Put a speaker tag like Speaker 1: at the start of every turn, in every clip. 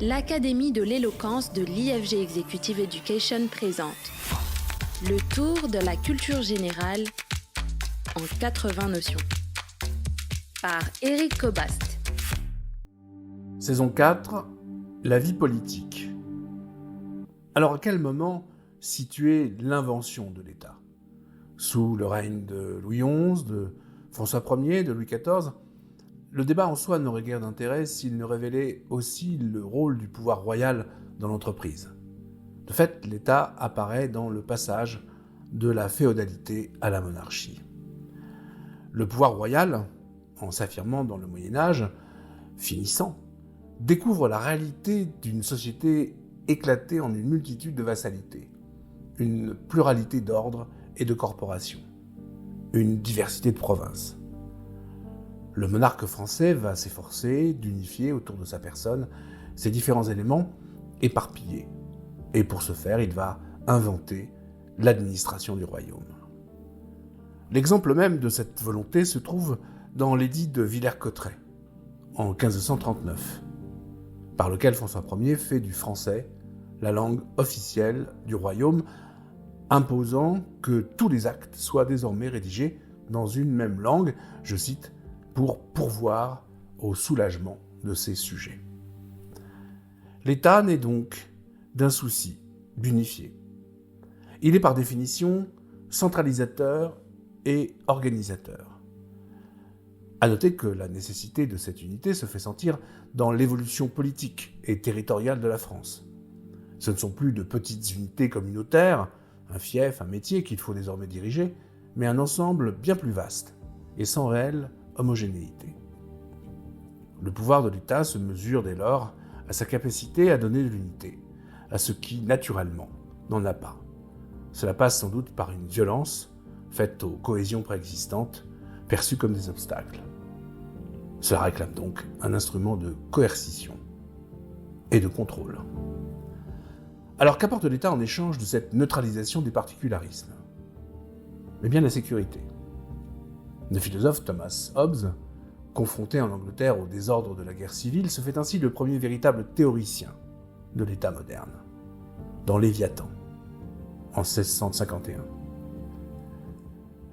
Speaker 1: l'Académie de l'éloquence de l'IFG Executive Education présente le tour de la culture générale en 80 notions par Éric Cobast.
Speaker 2: Saison 4, la vie politique. Alors à quel moment situer l'invention de l'État ? Sous le règne de Louis XI, de François Ier, de Louis XIV ? Le débat en soi n'aurait guère d'intérêt s'il ne révélait aussi le rôle du pouvoir royal dans l'entreprise. De fait, l'État apparaît dans le passage de la féodalité à la monarchie. Le pouvoir royal, en s'affirmant dans le Moyen-Âge, finissant, découvre la réalité d'une société éclatée en une multitude de vassalités, une pluralité d'ordres et de corporations, une diversité de provinces. Le monarque français va s'efforcer d'unifier autour de sa personne ces différents éléments éparpillés. Et pour ce faire, il va inventer l'administration du royaume. L'exemple même de cette volonté se trouve dans l'édit de Villers-Cotterêts, en 1539, par lequel François Ier fait du français la langue officielle du royaume, imposant que tous les actes soient désormais rédigés dans une même langue, je cite, pour pourvoir au soulagement de ses sujets. L'État naît donc d'un souci d'unifier. Il est par définition centralisateur et organisateur. À noter que la nécessité de cette unité se fait sentir dans l'évolution politique et territoriale de la France. Ce ne sont plus de petites unités communautaires, un fief, un métier qu'il faut désormais diriger, mais un ensemble bien plus vaste et sans réelle homogénéité. Le pouvoir de l'État se mesure dès lors à sa capacité à donner de l'unité, à ce qui, naturellement, n'en a pas. Cela passe sans doute par une violence faite aux cohésions préexistantes, perçues comme des obstacles. Cela réclame donc un instrument de coercition et de contrôle. Alors qu'apporte l'État en échange de cette neutralisation des particularismes ? Eh bien la sécurité. Le philosophe Thomas Hobbes, confronté en Angleterre au désordre de la guerre civile, se fait ainsi le premier véritable théoricien de l'État moderne, dans Léviathan, en 1651.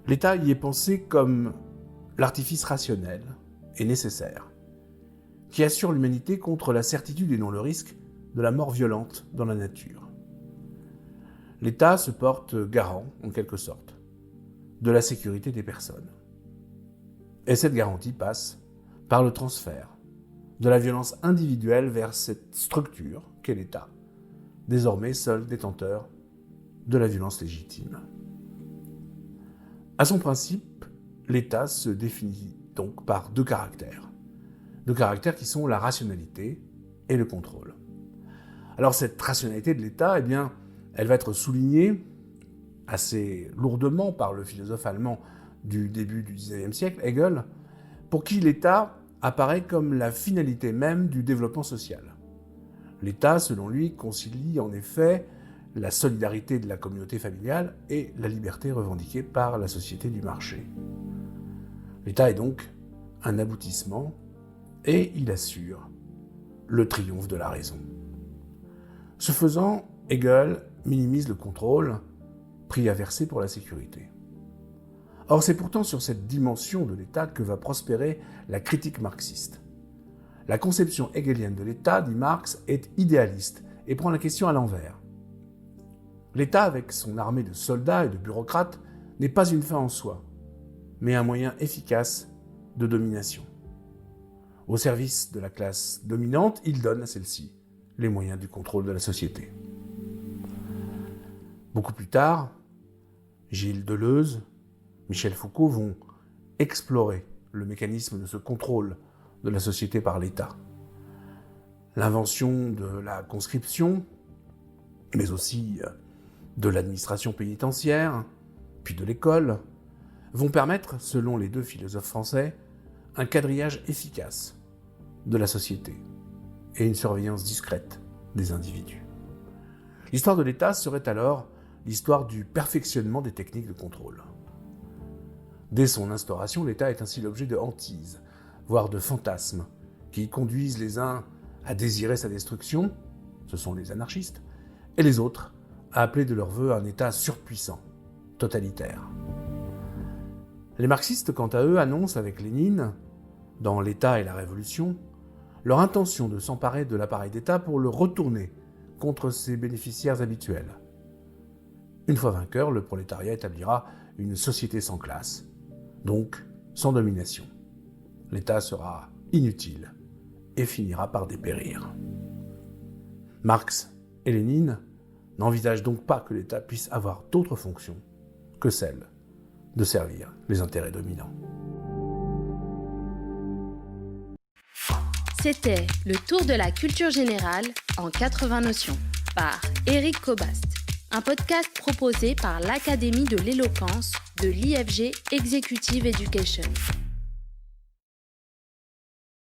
Speaker 2: L'État y est pensé comme l'artifice rationnel et nécessaire, qui assure l'humanité contre la certitude et non le risque de la mort violente dans la nature. L'État se porte garant, en quelque sorte, de la sécurité des personnes. Et cette garantie passe par le transfert de la violence individuelle vers cette structure qu'est l'État, désormais seul détenteur de la violence légitime. À son principe, l'État se définit donc par deux caractères qui sont la rationalité et le contrôle. Alors cette rationalité de l'État, elle va être soulignée assez lourdement par le philosophe allemand du début du XIXe siècle, Hegel, pour qui l'État apparaît comme la finalité même du développement social. L'État, selon lui, concilie en effet la solidarité de la communauté familiale et la liberté revendiquée par la société du marché. L'État est donc un aboutissement et il assure le triomphe de la raison. Ce faisant, Hegel minimise le contrôle pris à verser pour la sécurité. Or, c'est pourtant sur cette dimension de l'État que va prospérer la critique marxiste. La conception hegelienne de l'État, dit Marx, est idéaliste et prend la question à l'envers. L'État, avec son armée de soldats et de bureaucrates, n'est pas une fin en soi, mais un moyen efficace de domination. Au service de la classe dominante, il donne à celle-ci les moyens du contrôle de la société. Beaucoup plus tard, Gilles Deleuze, Michel Foucault vont explorer le mécanisme de ce contrôle de la société par l'État. L'invention de la conscription, mais aussi de l'administration pénitentiaire, puis de l'école, vont permettre, selon les deux philosophes français, un quadrillage efficace de la société et une surveillance discrète des individus. L'histoire de l'État serait alors l'histoire du perfectionnement des techniques de contrôle. Dès son instauration, l'État est ainsi l'objet de hantises, voire de fantasmes, qui conduisent les uns à désirer sa destruction, ce sont les anarchistes, et les autres à appeler de leur vœu un État surpuissant, totalitaire. Les marxistes, quant à eux, annoncent avec Lénine, dans l'État et la Révolution, leur intention de s'emparer de l'appareil d'État pour le retourner contre ses bénéficiaires habituels. Une fois vainqueur, le prolétariat établira une société sans classe, donc sans domination. L'État sera inutile et finira par dépérir. Marx et Lénine n'envisagent donc pas que l'État puisse avoir d'autres fonctions que celle de servir les intérêts dominants.
Speaker 1: C'était le tour de la culture générale en 80 notions par Éric Cobast, un podcast proposé par l'Académie de l'éloquence de l'IFG Executive Education.